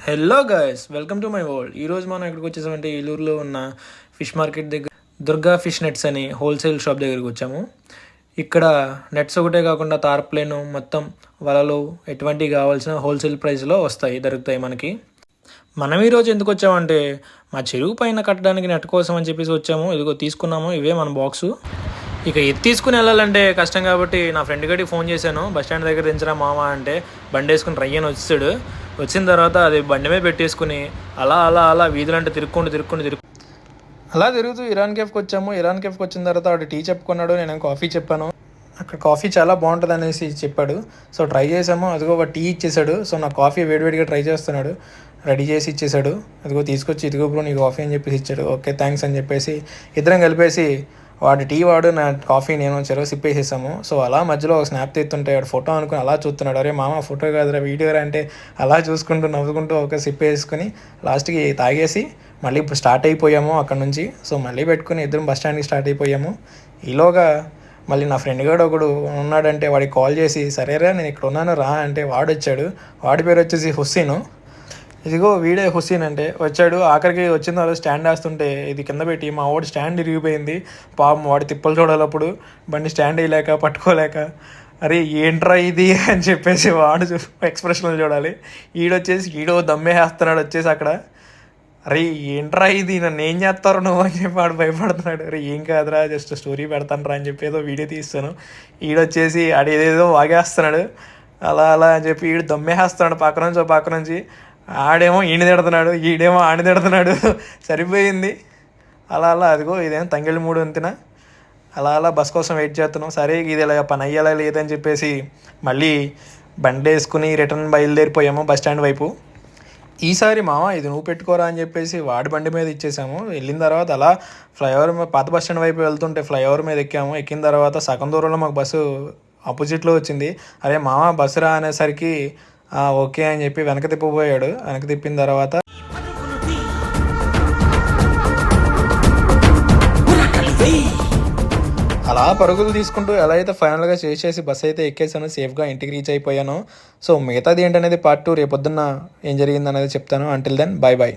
Hello guys, welcome to my world. ఈరోజు మనం ఎక్కడికి వచ్చేసామంటే ఏలూరులో ఉన్న ఫిష్ మార్కెట్ దగ్గర దుర్గా ఫిష్ నెట్స్ అని హోల్సేల్ షాప్ దగ్గరికి వచ్చాము. ఇక్కడ నెట్స్ ఒకటే కాకుండా తార్ప్లేను మొత్తం వలలు ఎటువంటి కావాల్సిన హోల్సేల్ ప్రైస్లో దొరుకుతాయి మనకి. మనం ఈరోజు ఎందుకు వచ్చామంటే మా చెరువు పైన కట్టడానికి నెట్ కోసం అని చెప్పేసి వచ్చాము. ఇదిగో తీసుకున్నాము, ఇవే మన బాక్సు. ఇక ఇది తీసుకుని వెళ్ళాలంటే కష్టం కాబట్టి నా ఫ్రెండ్ గడికి ఫోన్ చేశాను. బస్ స్టాండ్ దగ్గర దించరా మామ అంటే బండి వేసుకుని రయ్యని వచ్చాడు. వచ్చిన తర్వాత అది బండి మీద పెట్టేసుకుని అలా అలా అలా వీధులంటే తిరుక్కుంటూ అలా తిరుగుతూ ఇరాన్ కేఫ్కి వచ్చాము. ఇరాన్ కేఫ్కి వచ్చిన తర్వాత వాడు టీ చెప్పుకున్నాడు, నేను కాఫీ చెప్పాను. అక్కడ కాఫీ చాలా బాగుంటుంది అనేసి చెప్పాడు. సో ట్రై చేసాము. అదిగో ఒక టీ ఇచ్చేసాడు. సో నా కాఫీ వేడివేడిగా ట్రై చేస్తున్నాడు, రెడీ చేసి ఇచ్చేసాడు. అదిగో తీసుకొచ్చి ఇదిగో బ్రో నీ కాఫీ అని చెప్పేసి ఇచ్చాడు. ఓకే థ్యాంక్స్ అని చెప్పేసి ఇద్దరం కలిపేసి వాడు టీ వాడు నా కాఫీ నేను చెరవ సిప్పేసేసాము. సో అలా మధ్యలో ఒక స్నాప్ తీస్తుంటే వాడు ఫోటో అనుకుని అలా చూస్తున్నాడు. అరే మామ ఫోటో కాదురా వీడియోరా అంటే అలా చూసుకుంటూ నవ్వుకుంటూ ఒక సిప్ వేసుకుని లాస్ట్కి తాగేసి మళ్ళీ స్టార్ట్ అయిపోయాము అక్కడ నుంచి. సో మళ్ళీ పెట్టుకుని ఇద్దరం బస్ స్టాండ్కి స్టార్ట్ అయిపోయాము. ఈలోగా మళ్ళీ నా ఫ్రెండ్ గారు ఒకడు ఉన్నాడంటే వాడికి కాల్ చేసి సరేరా నేను ఇక్కడ ఉన్నాను రా అంటే వాడు వచ్చాడు. వాడి పేరు వచ్చేసి హుస్సేను. ఇదిగో వీడే హుస్సేన్ అంటే వచ్చాడు. ఆఖరికి వచ్చిన వాళ్ళు స్టాండ్ వేస్తుంటే ఇది కింద పెట్టి మా వాడు స్టాండ్ ఇరిగిపోయింది. పాపం వాడి తిప్పలు చూడాలప్పుడు బండి స్టాండ్ వేయలేక పట్టుకోలేక అరే ఏంట్రా ఇది అని చెప్పేసి వాడు ఎక్స్ప్రెషన్లు చూడాలి. ఈడో దమ్మేస్తున్నాడు వచ్చేసి అక్కడ. అరే ఏంట్రా ఇది నన్ను ఏం చేస్తారు నువ్వు అని చెప్పి వాడు భయపడుతున్నాడు. అరే ఏం కాదురా జస్ట్ స్టోరీ పెడతాను రా అని చెప్పి ఏదో వీడియో తీస్తాను. ఈడొచ్చేసి ఆడేదేదో వాగేస్తున్నాడు. అలా అలా అని చెప్పి ఈడు దమ్మేస్తున్నాడు పక్క నుంచి. ఆడేమో ఈయన తిడుతున్నాడు, ఈడేమో ఆడిని తిడుతున్నాడు. సరిపోయింది. అలా అలా అదిగో ఇదేమో తంగెళ్ళి మూడు అంతిన అలా అలా బస్ కోసం వెయిట్ చేస్తున్నాం. సరే ఇది ఇలా పని అయ్యేలా లేదని చెప్పేసి మళ్ళీ బండి వేసుకుని రిటర్న్ బయలుదేరిపోయాము బస్ స్టాండ్ వైపు. ఈసారి మామ ఇది నువ్వు పెట్టుకోరా అని చెప్పేసి వాడి బండి మీద ఇచ్చేసాము. వెళ్ళిన తర్వాత అలా ఫ్లైఓవర్ పాత బస్ స్టాండ్ వైపు వెళ్తుంటే ఫ్లైఓవర్ మీద ఎక్కాము. ఎక్కిన తర్వాత సగం దూరంలో మాకు బస్సు ఆపోజిట్లో వచ్చింది. అరే మామ బస్సు రా అనేసరికి ఓకే అని చెప్పి వెనక తిప్పిపోయాడు. వెనక తిప్పిన తర్వాత అలా పరుగులు తీసుకుంటూ ఎలా అయితే ఫైనల్గా చేసేసి బస్ అయితే ఎక్కేసాను. సేఫ్గా ఇంటికి రీచ్ అయిపోయాను. సో మిగతాది ఏంటనేది పార్ట్ 2 రేపొద్దున్న ఏం జరిగింది అనేది చెప్తాను. Until then bye bye.